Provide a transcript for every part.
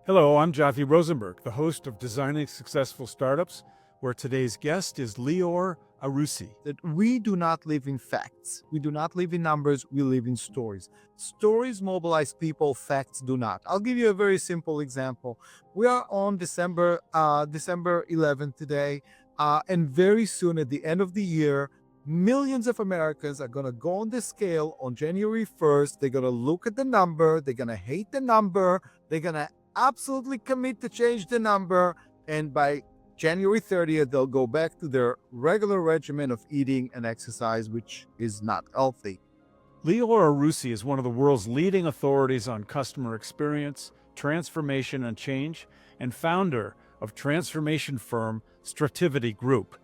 Hello, I'm Jothy Rosenberg, the host of Designing Successful Startups, where today's guest is Lior Arussy. That we do not live in facts. We do not live in numbers. We live in stories. Stories mobilize people. Facts do not. I'll give you a very simple example. We are on December 11th today, and very soon at the end of the year, millions of Americans are going to go on the scale on January 1st. They're going to look at the number. They're going to hate the number. They're going to absolutely commit to change the number. And by January 30th, they'll go back to their regular regimen of eating and exercise, which is not healthy. Lior Arussy is one of the world's leading authorities on customer experience, transformation, and change, and founder of transformation firm Strativity Group.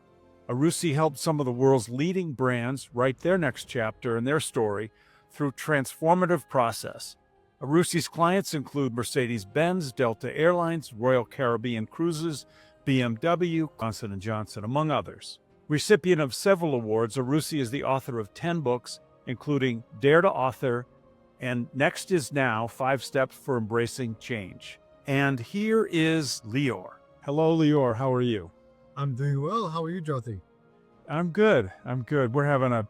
Arussy helped some of the world's leading brands write their next chapter in their story through transformative process. Arussy's clients include Mercedes-Benz, Delta Airlines, Royal Caribbean Cruises, BMW, Johnson & Johnson, among others. Recipient of several awards, Arussy is the author of 10 books, including Dare to Author and Next is Now, 5 Steps for Embracing Change. And here is Lior. Hello, Lior. How are you? I'm doing well. How are you, Jothy? I'm good. We're having a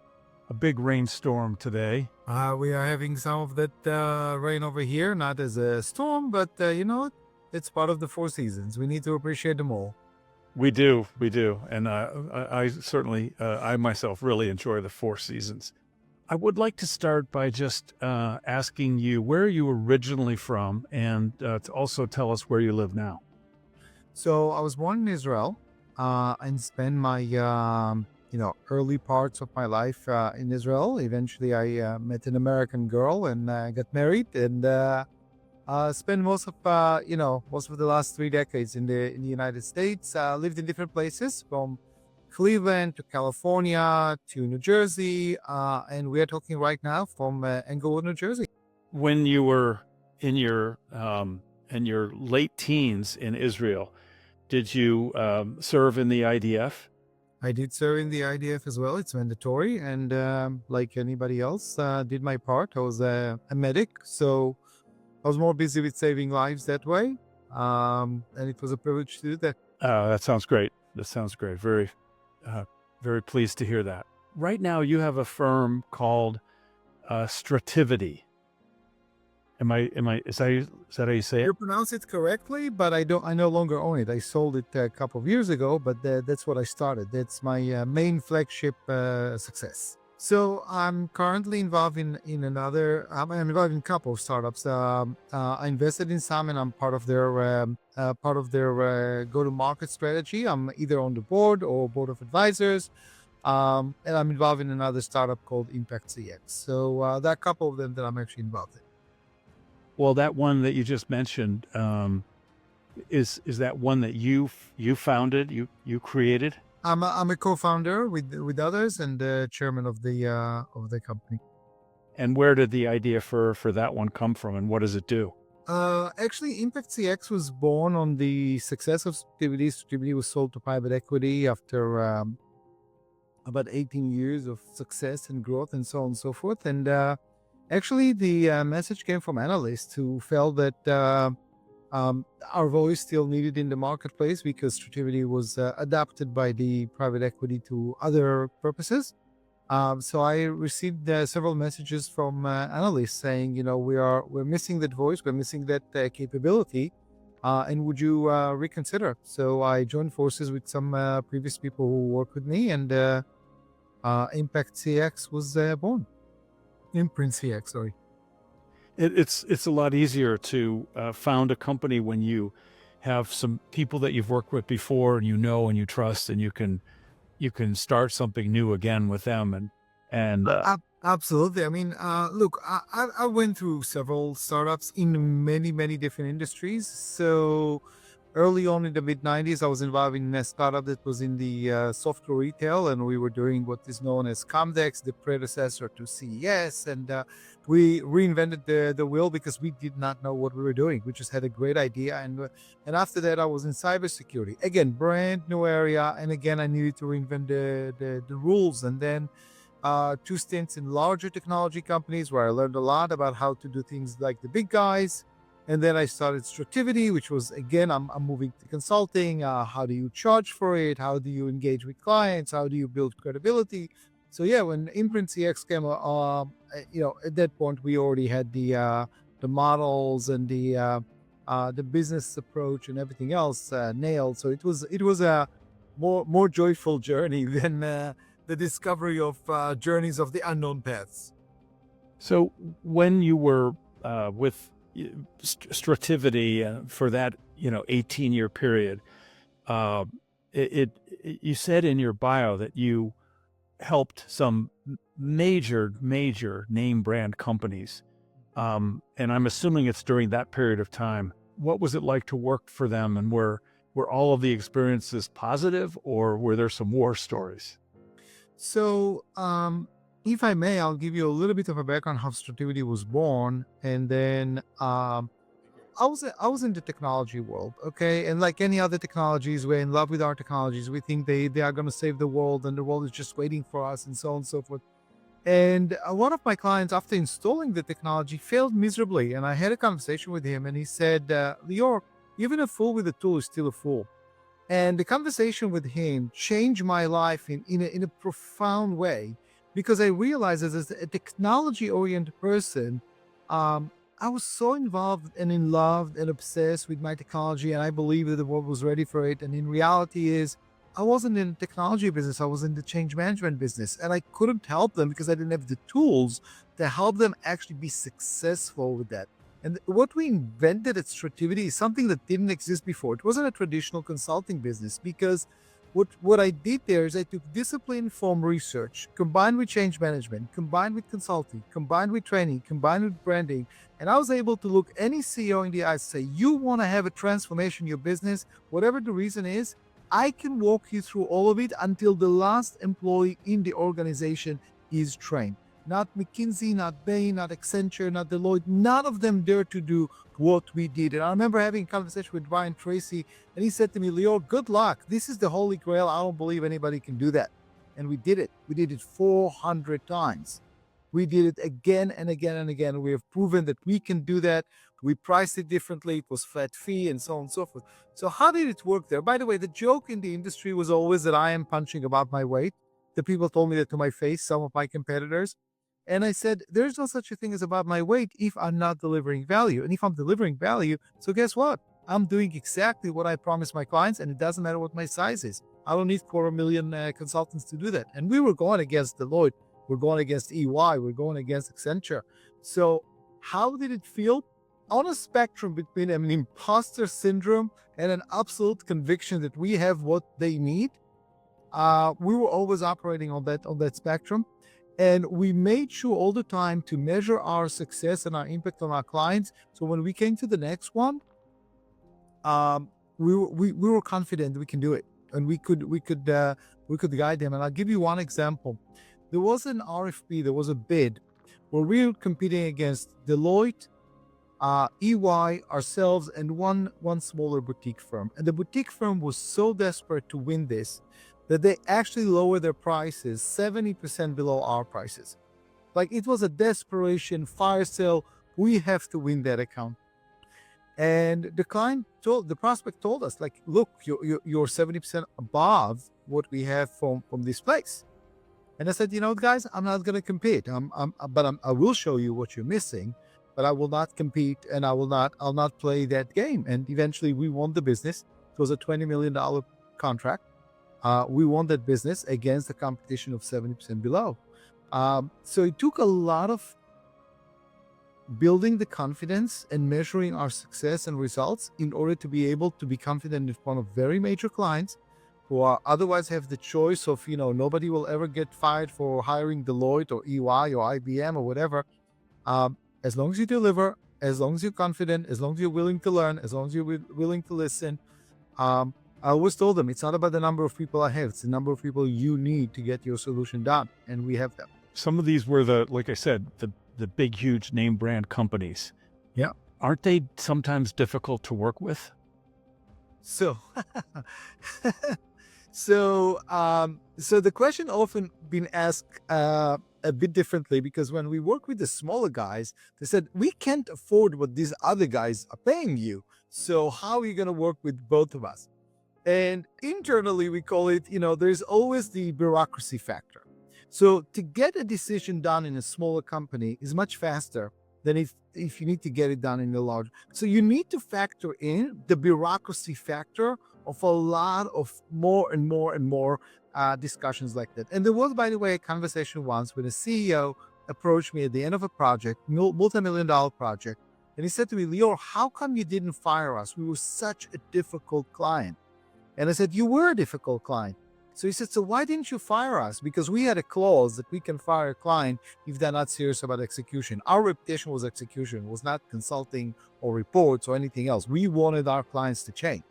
big rainstorm today. We are having some of that rain over here, not as a storm, but it's part of the four seasons. We need to appreciate them all. We do. And I certainly, I myself really enjoy the four seasons. I would like to start by just asking you where you originally from and to also tell us where you live now. So I was born in Israel and spent my early parts of my life in Israel. Eventually, I met an American girl and got married, and spent most of the last 3 decades in the United States. Lived in different places, from Cleveland to California to New Jersey, and we are talking right now from Englewood, New Jersey. When you were in your late teens in Israel, did you serve in the IDF? I did serve in the IDF as well. It's mandatory, and like anybody else, did my part. I was a medic, so I was more busy with saving lives that way, and it was a privilege to do that. That sounds great. Very pleased to hear that. Right now, you have a firm called Strativity. Is that how you say it? You pronounce it correctly, but I no longer own it. I sold it a couple of years ago, but that's what I started. That's my main flagship success. So I'm currently involved in another. I'm involved in a couple of startups. I invested in some, and I'm part of their go-to-market strategy. I'm either on the board or board of advisors, and I'm involved in another startup called Impact CX. So there are a couple of them that I'm actually involved in. Well, that one that you just mentioned, is that one that you founded, you created? I'm a co-founder with others and the chairman of the company. And where did the idea for that one come from, and what does it do? Actually, Impact CX was born on the success of Strativity. Strativity was sold to private equity after about 18 years of success and growth and so on and so forth. And actually, the message came from analysts who felt that our voice still needed in the marketplace because Strativity was adapted by the private equity to other purposes. So I received several messages from analysts saying, we're missing that voice, we're missing that capability, and would you reconsider? So I joined forces with some previous people who worked with me, and Impact CX was born. Imprint CX, sorry. It's a lot easier to found a company when you have some people that you've worked with before, and and you trust, and you can start something new again with them. Absolutely. I mean, look, I went through several startups in many different industries. So early on in the mid-90s, I was involved in a startup that was in the software retail, and we were doing what is known as Comdex, the predecessor to CES, and we reinvented the wheel because we did not know what we were doing. We just had a great idea, and after that, I was in cybersecurity. Again, brand new area, and again, I needed to reinvent the rules, and then 2 stints in larger technology companies where I learned a lot about how to do things like the big guys. And then I started Strativity, which was, again, I'm moving to consulting. How do you charge for it? How do you engage with clients? How do you build credibility? So yeah, when Imprint CX came, at that point we already had the models and the business approach and everything else nailed. So it was a more joyful journey than the discovery of journeys of the unknown paths. So when you were with Strativity for that 18-year period, uh, you said in your bio that you helped some major name brand companies, and I'm assuming it's during that period of time. What was it like to work for them, and were all of the experiences positive, or were there some war stories? So, if I may, I'll give you a little bit of a background how Strativity was born, and then I was in the technology world, okay, and like any other technologies, we're in love with our technologies. We think they are going to save the world, and the world is just waiting for us, and so on and so forth. And one of my clients, after installing the technology, failed miserably, and I had a conversation with him, and he said, "Lior, even a fool with a tool is still a fool." And the conversation with him changed my life in a profound way, because I realized that as a technology oriented person, um, I was so involved and in love and obsessed with my technology, and I believed that the world was ready for it. And in reality, is I wasn't in the technology business; I was in the change management business, and I couldn't help them because I didn't have the tools to help them actually be successful with that. And what we invented at Strativity is something that didn't exist before. It wasn't a traditional consulting business, because what I did there is I took discipline-informed research, combined with change management, combined with consulting, combined with training, combined with branding, and I was able to look any CEO in the eyes and say, "You want to have a transformation in your business, whatever the reason is, I can walk you through all of it until the last employee in the organization is trained." Not McKinsey, not Bain, not Accenture, not Deloitte. None of them dare to do what we did. And I remember having a conversation with Brian Tracy, and he said to me, "Lior, good luck. This is the holy grail. I don't believe anybody can do that." And we did it. We did it 400 times. We did it again and again and again. We have proven that we can do that. We priced it differently. It was flat fee and so on and so forth. So how did it work there? By the way, the joke in the industry was always that I am punching above my weight. The people told me that to my face, some of my competitors. And I said, there's no such a thing as above my weight if I'm not delivering value. And if I'm delivering value, so guess what? I'm doing exactly what I promised my clients, and it doesn't matter what my size is. I don't need 250,000 consultants to do that. And we were going against Deloitte, we're going against EY, we're going against Accenture. So how did it feel? On a spectrum between an imposter syndrome and an absolute conviction that we have what they need, we were always operating on that spectrum. And we made sure all the time to measure our success and our impact on our clients. So when we came to the next one, we were confident we can do it, and we could guide them. And I'll give you one example. There was an RFP, there was a bid where we were competing against Deloitte, EY, ourselves, and one smaller boutique firm. And the boutique firm was so desperate to win this that they actually lowered their prices 70% below our prices. Like, it was a desperation fire sale. We have to win that account. And the prospect told us, like, "Look, you're 70% above what we have from this place." And I said, "Guys, I'm not going to compete. I will show you what you're missing, but I will not compete, and I'll not play that game." And eventually we won the business. It was a $20 million contract. We won that business against the competition of 70% below. So it took a lot of building the confidence and measuring our success and results in order to be able to be confident in front of very major clients who are otherwise have the choice of, nobody will ever get fired for hiring Deloitte or EY or IBM or whatever. As long as you deliver, as long as you're confident, as long as you're willing to learn, as long as you're willing to listen. I always told them, it's not about the number of people I have, it's the number of people you need to get your solution done. And we have them. Some of these were like I said, the big, huge name brand companies. Yeah. Aren't they sometimes difficult to work with? So, so the question often been asked a bit differently, because when we work with the smaller guys, they said, we can't afford what these other guys are paying you. So how are you going to work with both of us? And internally, we call it, there's always the bureaucracy factor. So to get a decision done in a smaller company is much faster than if you need to get it done in a large. So you need to factor in the bureaucracy factor of a lot of more and more and more discussions like that. And there was, by the way, a conversation once when a CEO approached me at the end of a project, multi-million-dollar project, and he said to me, Lior, how come you didn't fire us? We were such a difficult client. And I said, you were a difficult client. So he said, so why didn't you fire us? Because we had a clause that we can fire a client if they're not serious about execution. Our reputation was execution, was not consulting or reports or anything else. We wanted our clients to change.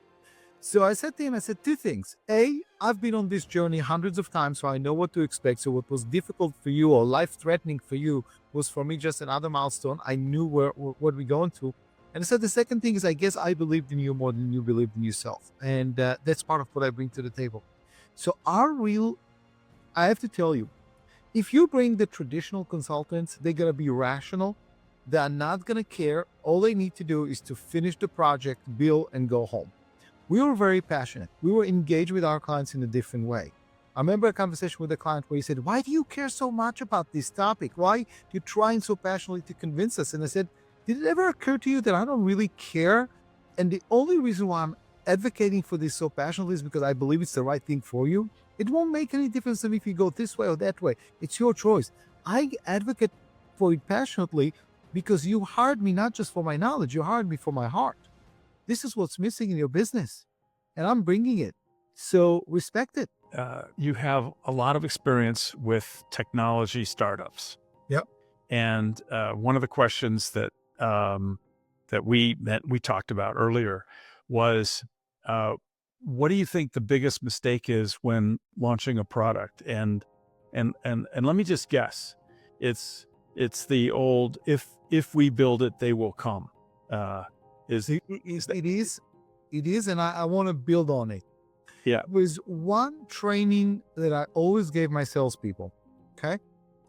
So I said to him, I said two things. A, I've been on this journey hundreds of times, so I know what to expect. So what was difficult for you or life-threatening for you was for me just another milestone. I knew what we're going through. And I said the second thing is, I guess I believed in you more than you believed in yourself. And that's part of what I bring to the table. So I have to tell you, if you bring the traditional consultants, they're going to be rational. They're not going to care. All they need to do is to finish the project, bill, and go home. We were very passionate. We were engaged with our clients in a different way. I remember a conversation with a client where he said, why do you care so much about this topic? Why are you trying so passionately to convince us? And I said, did it ever occur to you that I don't really care? And the only reason why I'm advocating for this so passionately is because I believe it's the right thing for you. It won't make any difference if you go this way or that way. It's your choice. I advocate for it passionately because you hired me not just for my knowledge, you hired me for my heart. This is what's missing in your business, and I'm bringing it. So respect it. You have a lot of experience with technology startups. Yep. And one of the questions that we talked about earlier was, what do you think the biggest mistake is when launching a product? And let me just guess, it's the old if we build it, they will come. It is, and I want to build on it. Yeah. It was one training that I always gave my salespeople. Okay.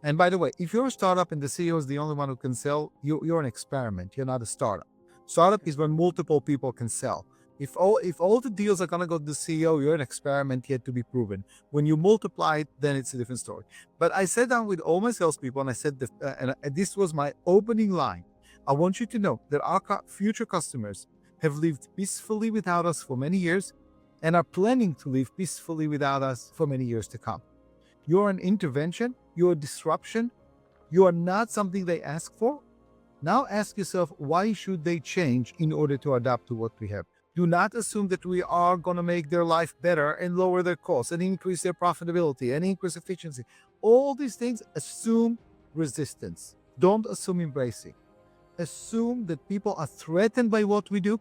And by the way, if you're a startup and the CEO is the only one who can sell, you're an experiment. You're not a startup. Startup is when multiple people can sell. If all the deals are going to go to the CEO, you're an experiment yet to be proven. When you multiply it, then it's a different story. But I sat down with all my salespeople and I said, and this was my opening line. I want you to know that our future customers have lived peacefully without us for many years and are planning to live peacefully without us for many years to come. You're an intervention. You're a disruption. You are not something they ask for. Now ask yourself, why should they change in order to adapt to what we have? Do not assume that we are going to make their life better and lower their costs and increase their profitability and increase efficiency. All these things, assume resistance. Don't assume embracing. Assume that people are threatened by what we do.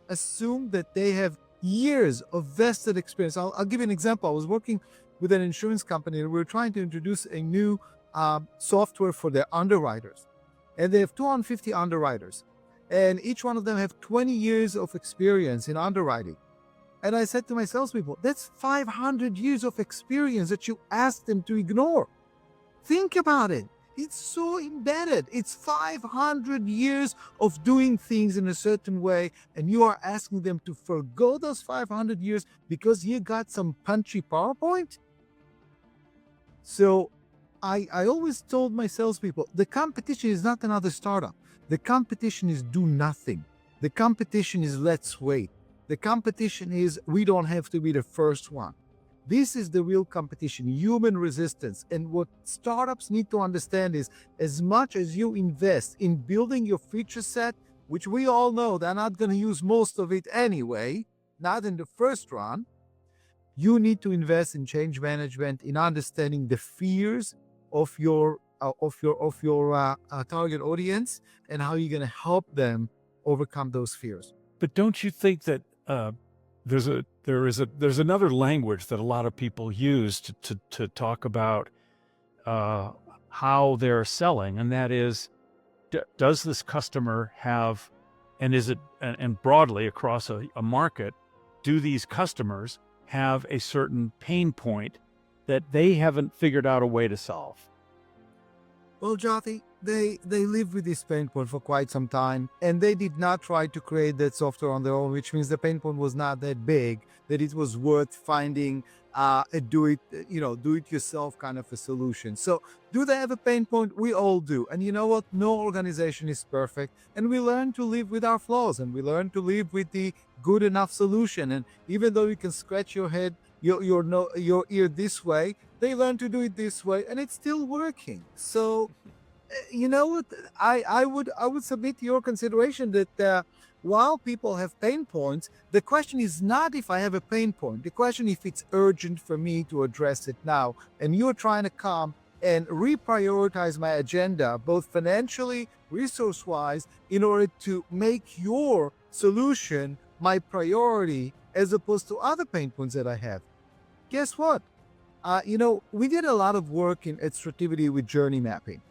Assume that they have years of vested experience. I'll give you an example. I was working with an insurance company and we were trying to introduce a new software for their underwriters. And they have 250 underwriters. And each one of them have 20 years of experience in underwriting. And I said to my salespeople, that's 500 years of experience that you asked them to ignore. Think about it. It's so embedded. It's 500 years of doing things in a certain way, and you are asking them to forgo those 500 years because you got some punchy PowerPoint? So I always told my salespeople, the competition is not another startup. The competition is do nothing. The competition is let's wait. The competition is we don't have to be the first one. This is the real competition, human resistance. And what startups need to understand is, as much as you invest in building your feature set, which we all know they're not going to use most of it anyway, not in the first run, you need to invest in change management, in understanding the fears of your target audience and how you're going to help them overcome those fears. But don't you think that there's another language that a lot of people use to talk about how they're selling, and that is, does this customer have, and is it, and broadly across a market, do these customers have a certain pain point that they haven't figured out a way to solve? Well, Jothy, they lived with this pain point for quite some time, and they did not try to create that software on their own, which means the pain point was not that big that it was worth finding a do it yourself kind of a solution. So, do they have a pain point? We all do, and you know what? No organization is perfect, and we learn to live with our flaws, and we learn to live with the good enough solution. And even though you can scratch your head, your ear this way, they learn to do it this way, and it's still working. So you know what, I would submit to your consideration that while people have pain points, the question is not if I have a pain point. The question if it's urgent for me to address it now. And you're trying to come and reprioritize my agenda, both financially, resource wise, in order to make your solution my priority as opposed to other pain points that I have. Guess what? We did a lot of work at Strativity with journey mapping,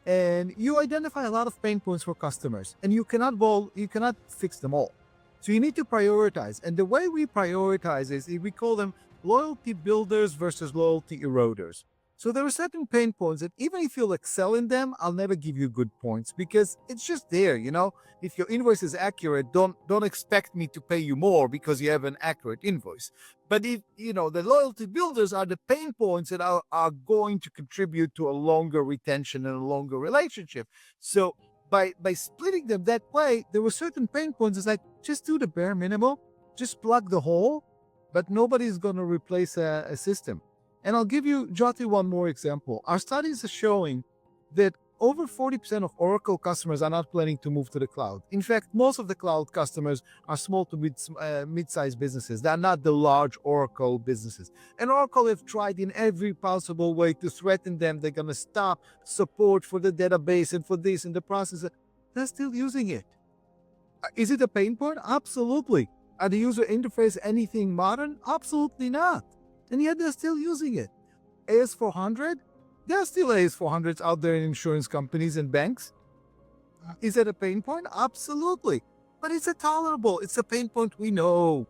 and you identify a lot of pain points for customers, and you cannot fix them all. So you need to prioritize, and the way we prioritize is we call them loyalty builders versus loyalty eroders. So there are certain pain points that even if you'll excel in them, I'll never give you good points because it's just there. If your invoice is accurate, don't expect me to pay you more because you have an accurate invoice. But if the loyalty builders are the pain points that are going to contribute to a longer retention and a longer relationship. So by splitting them that way, there were certain pain points. It's like, just do the bare minimum, just plug the hole, but nobody's going to replace a system. And I'll give you, Jothy, one more example. Our studies are showing that over 40% of Oracle customers are not planning to move to the cloud. In fact, most of the cloud customers are small to mid-sized businesses. They're not the large Oracle businesses. And Oracle have tried in every possible way to threaten them. They're going to stop support for the database and for this and the process. They're still using it. Is it a pain point? Absolutely. Are the user interface anything modern? Absolutely not. And yet they're still using it. AS400? There are still AS400s out there in insurance companies and banks. Is it a pain point? Absolutely. But it's tolerable. It's a pain point we know.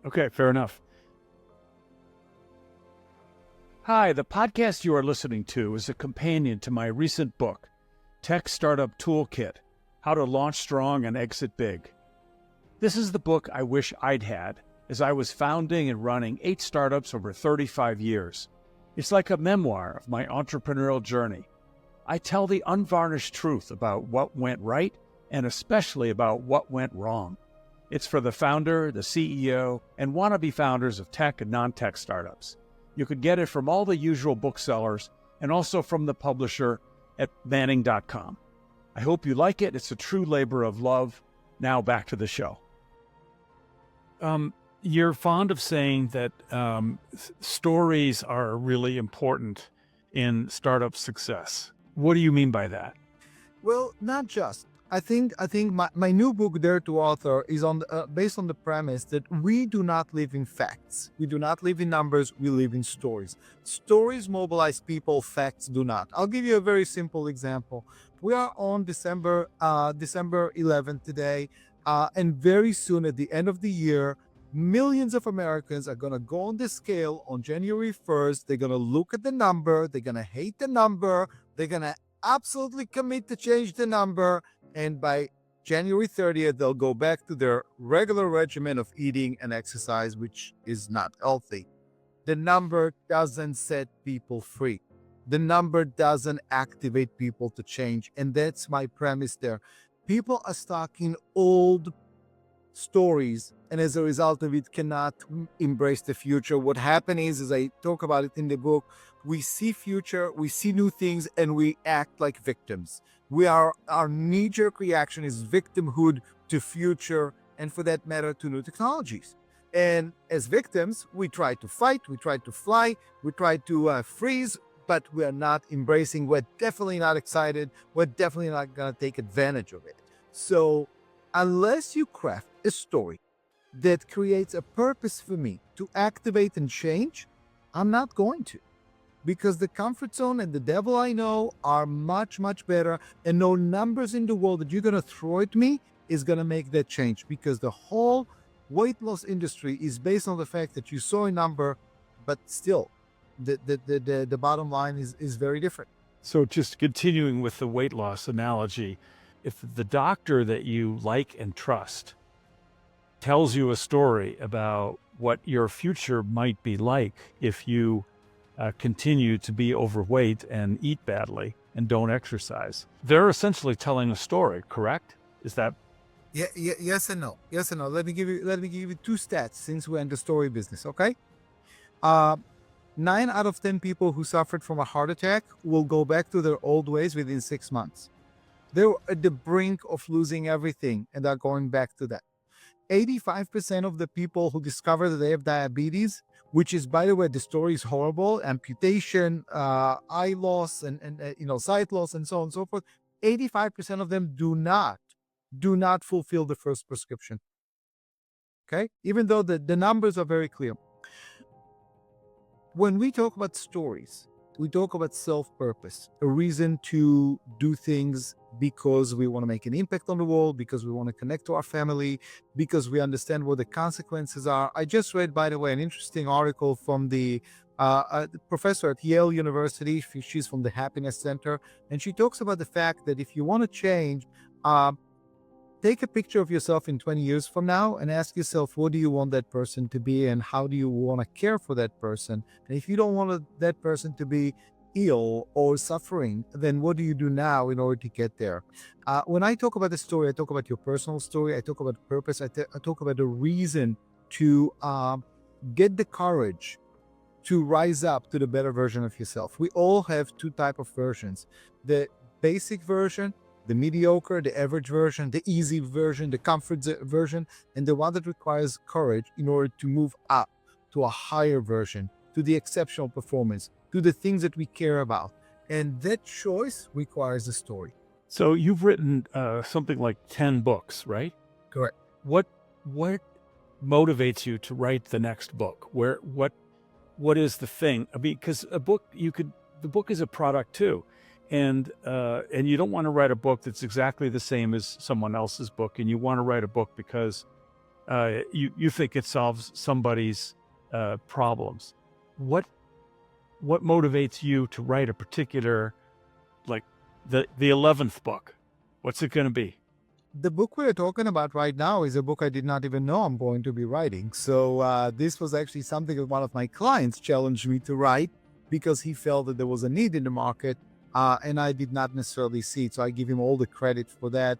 Okay, fair enough. Hi, the podcast you are listening to is a companion to my recent book, Tech Startup Toolkit: How to Launch Strong and Exit Big. This is the book I wish I'd had as I was founding and running 8 startups over 35 years. It's like a memoir of my entrepreneurial journey. I tell the unvarnished truth about what went right and especially about what went wrong. It's for the founder, the CEO, and wannabe founders of tech and non-tech startups. You could get it from all the usual booksellers and also from the publisher at Manning.com. I hope you like it. It's a true labor of love. Now back to the show. You're fond of saying that stories are really important in startup success. What do you mean by that? Well, not just. I think my new book, Dare to Author, is based on the premise that we do not live in facts. We do not live in numbers. We live in stories. Stories mobilize people. Facts do not. I'll give you a very simple example. We are on December 11th today, and very soon at the end of the year, millions of Americans are going to go on the scale on January 1st. They're going to look at the number. They're going to hate the number. They're going to absolutely commit to change the number. And by January 30th, they'll go back to their regular regimen of eating and exercise, which is not healthy. The number doesn't set people free. The number doesn't activate people to change. And that's my premise there. People are stuck in old stories, and as a result of it cannot embrace the future. What happened is, as I talk about it in the book, we see future, we see new things, and we act like victims. Our knee-jerk reaction is victimhood to future, and for that matter, to new technologies. And as victims, we try to fight, we try to fly, we try to freeze, but we are not embracing. We're definitely not excited. We're definitely not going to take advantage of it. So unless you craft a story that creates a purpose for me to activate and change, I'm not going to. Because the comfort zone and the devil I know are much, much better, and no numbers in the world that you're going to throw at me is going to make that change. Because the whole weight loss industry is based on the fact that you saw a number, but still, the bottom line is very different. So just continuing with the weight loss analogy, if the doctor that you like and trust tells you a story about what your future might be like if you continue to be overweight and eat badly and don't exercise, they're essentially telling a story, correct? Is that? Yeah, yes and no. Yes and no. Let me give you two stats since we're in the story business, okay? Uh, 9 out of 10 people who suffered from a heart attack will go back to their old ways within 6 months. They're at the brink of losing everything and are going back to that. 85% of the people who discover that they have diabetes, which is, by the way, the story is horrible, amputation, eye loss, and sight loss, and so on and so forth. 85% of them do not fulfill the first prescription. Okay, even though the numbers are very clear. When we talk about stories, we talk about self-purpose, a reason to do things because we want to make an impact on the world, because we want to connect to our family, because we understand what the consequences are. I just read, by the way, an interesting article from the professor at Yale University. She's from the Happiness Center, and she talks about the fact that if you want to change, take a picture of yourself in 20 years from now and ask yourself, what do you want that person to be and how do you want to care for that person? And if you don't want that person to be ill or suffering, then what do you do now in order to get there? When I talk about the story, I talk about your personal story. I talk about purpose. I talk about a reason to get the courage to rise up to the better version of yourself. We all have two types of versions: the basic version, the mediocre, the average version, the easy version, the comfort version, and the one that requires courage in order to move up to a higher version, to the exceptional performance, to the things that we care about. And that choice requires a story. So you've written something like 10 books, right? Correct. What motivates you to write the next book? What is the thing? I mean, because the book is a product too. And you don't want to write a book that's exactly the same as someone else's book, and you want to write a book because you think it solves somebody's problems. What motivates you to write a particular, like the 11th book? What's it going to be? The book we're talking about right now is a book I did not even know I'm going to be writing. So this was actually something that one of my clients challenged me to write because he felt that there was a need in the market. And I did not necessarily see it. So I give him all the credit for that,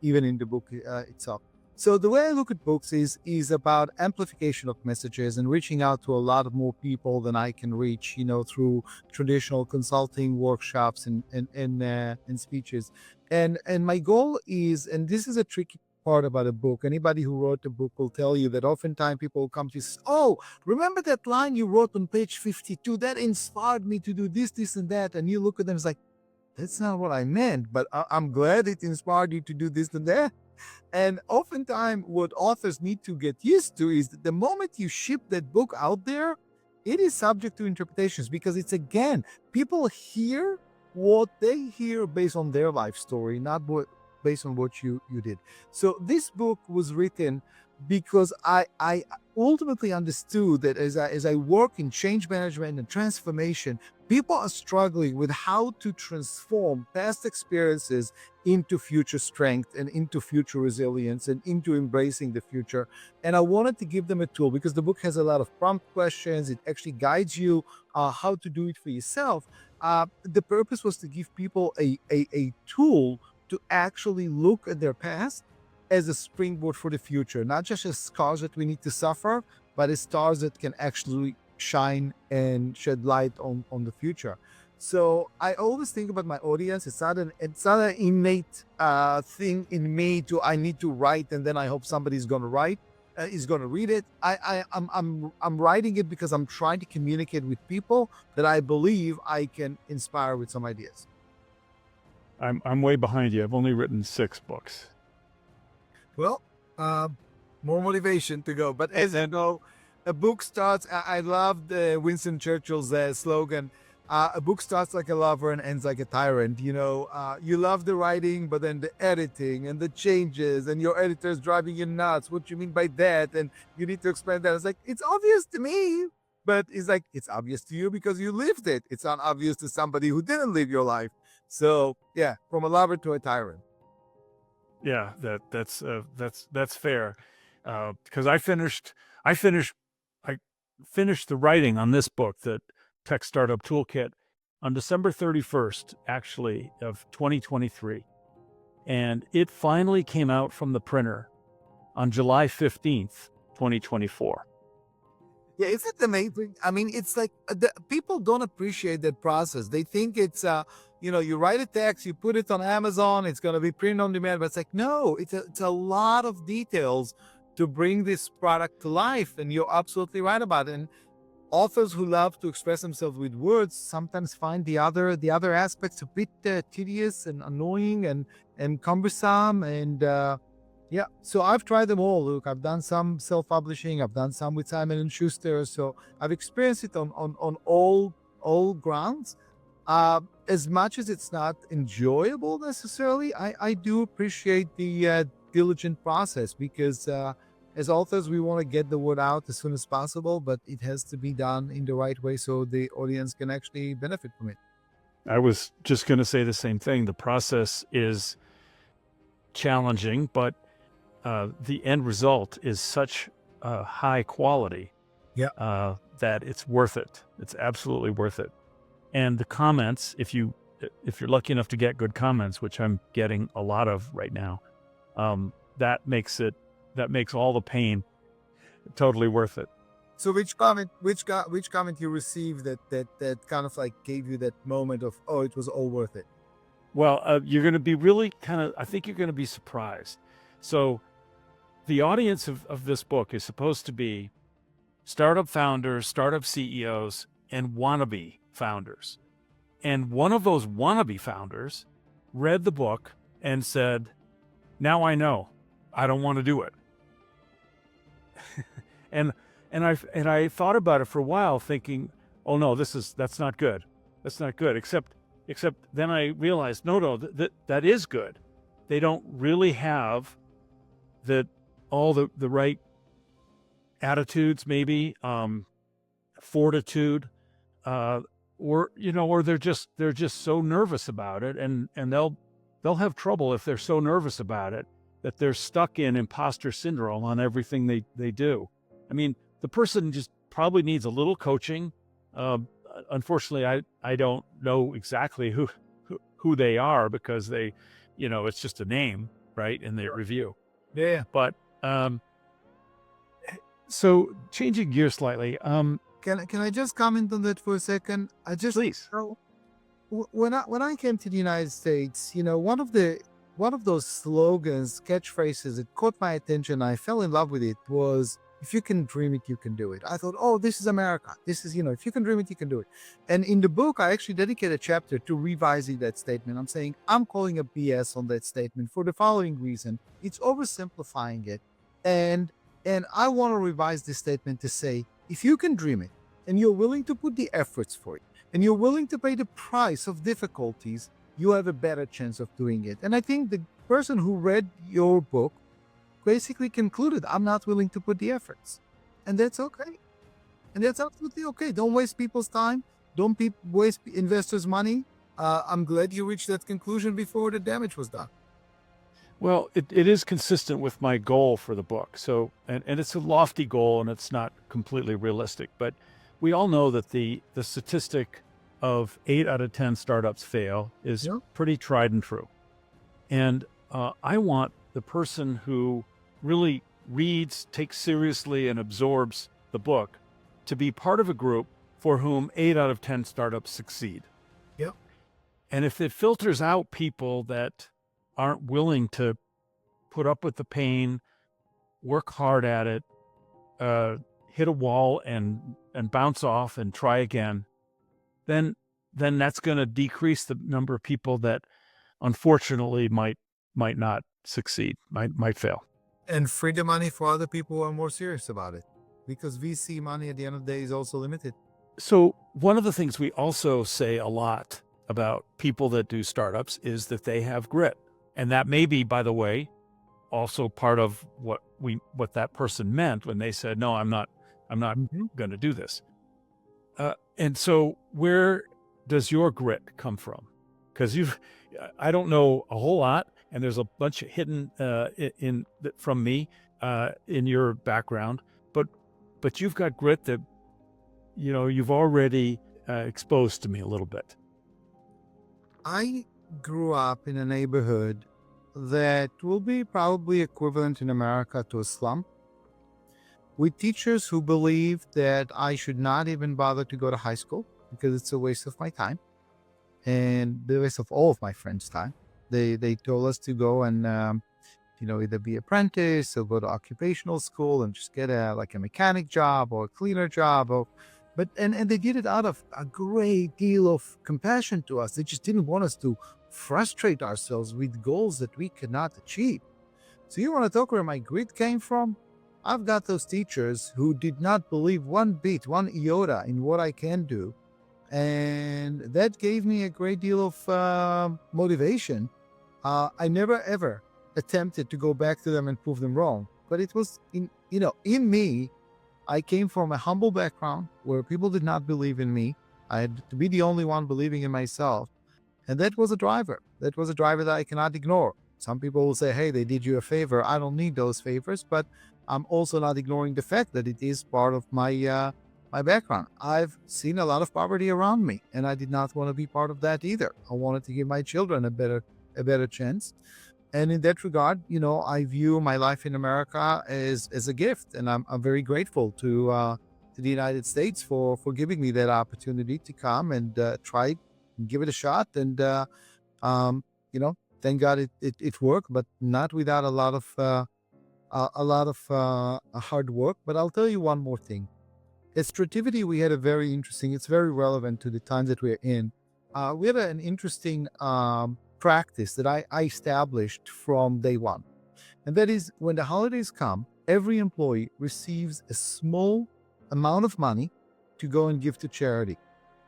even in the book itself. So the way I look at books is about amplification of messages and reaching out to a lot more people than I can reach, through traditional consulting workshops and speeches. And my goal is, and this is a tricky part about a book. Anybody who wrote a book will tell you that oftentimes people will come to you, oh, remember that line you wrote on page 52? That inspired me to do this, this, and that. And you look at them, it's like, that's not what I meant, but I'm glad it inspired you to do this and that. And oftentimes what authors need to get used to is that the moment you ship that book out there, it is subject to interpretations because it's, again, people hear what they hear based on their life story, not based on what you did. So this book was written because I ultimately understood that as I work in change management and transformation, people are struggling with how to transform past experiences into future strength and into future resilience and into embracing the future. And I wanted to give them a tool because the book has a lot of prompt questions. It actually guides you how to do it for yourself. The purpose was to give people a tool to actually look at their past as a springboard for the future, not just as scars that we need to suffer, but as stars that can actually shine and shed light on the future. So I always think about my audience. It's not an innate thing in me to I need to write and then I hope somebody's going to write is going to read it. I'm writing it because I'm trying to communicate with people that I believe I can inspire with some ideas. I'm way behind you. I've only written 6 books. Well, more motivation to go. But as I know, a book starts, I love the Winston Churchill's slogan, a book starts like a lover and ends like a tyrant. You love the writing, but then the editing and the changes and your editor's driving you nuts. What do you mean by that? And you need to explain that. It's like, it's obvious to me. But it's like, it's obvious to you because you lived it. It's not obvious to somebody who didn't live your life. So yeah, from a lover to a tyrant. Yeah, that's fair. Because I finished the writing on this book, the Tech Startup Toolkit, on December 31st, actually, of 2023. And it finally came out from the printer on July 15th, 2024. Yeah, isn't it amazing? I mean, it's like people don't appreciate that process. They think it's, you write a text, you put it on Amazon, it's going to be printed on demand. But it's like, no, it's a lot of details to bring this product to life. And you're absolutely right about it. And authors who love to express themselves with words sometimes find the other aspects a bit tedious and annoying and cumbersome. And yeah, so I've tried them all. Look, I've done some self-publishing, I've done some with Simon and Schuster, so I've experienced it on all grounds. As much as it's not enjoyable necessarily, I do appreciate the diligent process because as authors, we want to get the word out as soon as possible, but it has to be done in the right way so the audience can actually benefit from it. I was just going to say the same thing. The process is challenging, but the end result is such high quality Yeah. that it's worth it. It's absolutely worth it. And the comments, if you're lucky enough to get good comments, which I'm getting a lot of right now, that makes all the pain totally worth it. So which comment you received that kind of like gave you that moment of, oh, it was all worth it? Well, you're going to be really I think you're going to be surprised. So the audience of this book is supposed to be startup founders, startup CEOs, and wannabe founders. And one of those wannabe founders read the book and said, now I know, I don't want to do it. and I thought about it for a while thinking, oh no, that's not good. That's not good. Except then I realized, no, that is good. They don't really have all the right attitudes, maybe, fortitude, or they're just so nervous about it, and they'll have trouble if they're so nervous about it that they're stuck in imposter syndrome on everything they do. I mean, the person just probably needs a little coaching. Unfortunately, I don't know exactly who they are because it's just a name, right, in their review. Yeah. But so changing gears slightly, Can I just comment on that for a second? please. When I came to the United States, one of those slogans, catchphrases that caught my attention, I fell in love with it, was, if you can dream it, you can do it. I thought, oh, this is America. This is, if you can dream it, you can do it. And in the book, I actually dedicate a chapter to revising that statement. I'm saying I'm calling a BS on that statement for the following reason. It's oversimplifying it. And I want to revise this statement to say, if you can dream it and you're willing to put the efforts for it and you're willing to pay the price of difficulties, you have a better chance of doing it. And I think the person who read your book basically concluded, I'm not willing to put the efforts. And that's okay. And that's absolutely okay. Don't waste people's time. Don't waste investors' money. I'm glad you reached that conclusion before the damage was done. Well, it is consistent with my goal for the book. So, and it's a lofty goal and it's not completely realistic, but we all know that the statistic of 8 out of 10 startups fail is pretty tried and true. And I want the person who really reads, takes seriously, and absorbs the book to be part of a group for whom 8 out of 10 startups succeed. Yep. And if it filters out people that aren't willing to put up with the pain, work hard at it, hit a wall and bounce off and try again, then that's going to decrease the number of people that unfortunately might not succeed, might fail. And free the money for other people who are more serious about it, because VC money at the end of the day is also limited. So one of the things we also say a lot about people that do startups is that they have grit. And that may be, by the way, also part of what that person meant when they said, no, I'm not going to do this. And so where does your grit come from? Because I don't know a whole lot, and there's a bunch of hidden from me in your background, but you've got grit that, you've already exposed to me a little bit. I grew up in a neighborhood that will be probably equivalent in America to a slum, with teachers who believed that I should not even bother to go to high school because it's a waste of my time and the waste of all of my friends' time. They told us to go and either be apprentice or go to occupational school and just get a mechanic job or a cleaner job, and they did it out of a great deal of compassion to us. They just didn't want us to frustrate ourselves with goals that we could not achieve. So you want to talk where my grit came from? I've got those teachers who did not believe one bit, one iota in what I can do. And that gave me a great deal of motivation. I never ever attempted to go back to them and prove them wrong. But it was in me. I came from a humble background where people did not believe in me. I had to be the only one believing in myself. And that was a driver. That was a driver that I cannot ignore. Some people will say, hey, they did you a favor. I don't need those favors, but I'm also not ignoring the fact that it is part of my background. I've seen a lot of poverty around me, and I did not want to be part of that either. I wanted to give my children a better chance. And in that regard, I view my life in America as a gift, and I'm very grateful to the United States for giving me that opportunity to come and try and give it a shot. And thank God it worked, but not without a lot of hard work. But I'll tell you one more thing. At Strativity, we had it's very relevant to the times that we're in. We had an interesting practice that I established from day one. And that is, when the holidays come, every employee receives a small amount of money to go and give to charity,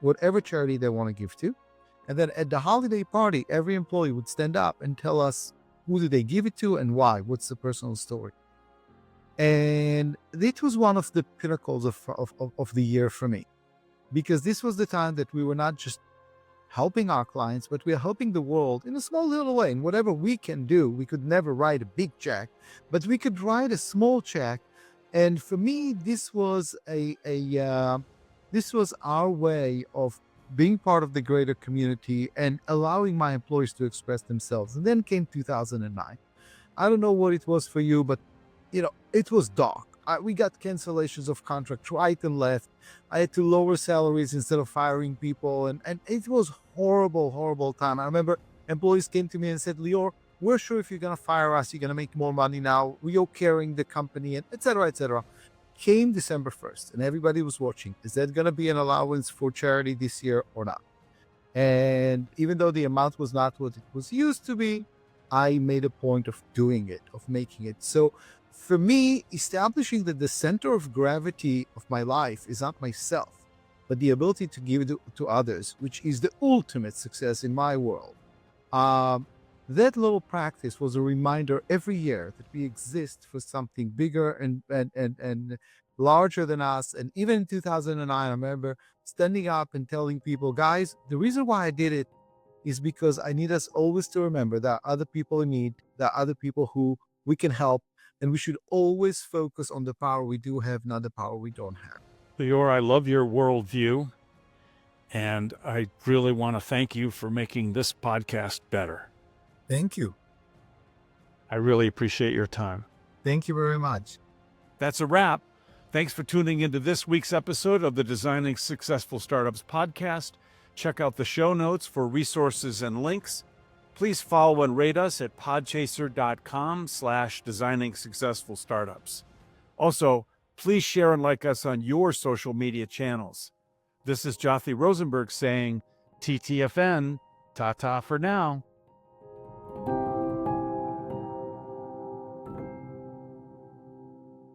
whatever charity they want to give to. And then at the holiday party, every employee would stand up and tell us who did they give it to and why, what's the personal story. And it was one of the pinnacles of the year for me, because this was the time that we were not just helping our clients, but we are helping the world in a small little way. And whatever we can do, we could never write a big check, but we could write a small check. And for me, this was this was our way of being part of the greater community and allowing my employees to express themselves. And then came 2009. I don't know what it was for you, but it was dark. We got cancellations of contracts right and left. I had to lower salaries instead of firing people. And it was horrible time. I remember employees came to me and said, Lior, we're sure if you're going to fire us, you're going to make more money now. We are carrying the company, and et cetera, et cetera. Came December 1st, and everybody was watching. Is that going to be an allowance for charity this year or not? And even though the amount was not what it was used to be, I made a point of doing it, of making it. So for me, establishing that the center of gravity of my life is not myself, but the ability to give it to others, which is the ultimate success in my world. That little practice was a reminder every year that we exist for something bigger and larger than us. And even in 2009, I remember standing up and telling people, guys, the reason why I did it is because I need us always to remember that other people in need, that other people who we can help, and we should always focus on the power we do have, not the power we don't have. Lior, I love your worldview, and I really want to thank you for making this podcast better. Thank you. I really appreciate your time. Thank you very much. That's a wrap. Thanks for tuning into this week's episode of the Designing Successful Startups podcast. Check out the show notes for resources and links. Please follow and rate us at podchaser.com/designing successful startups. Also, please share and like us on your social media channels. This is Jothy Rosenberg saying, TTFN, ta-ta for now.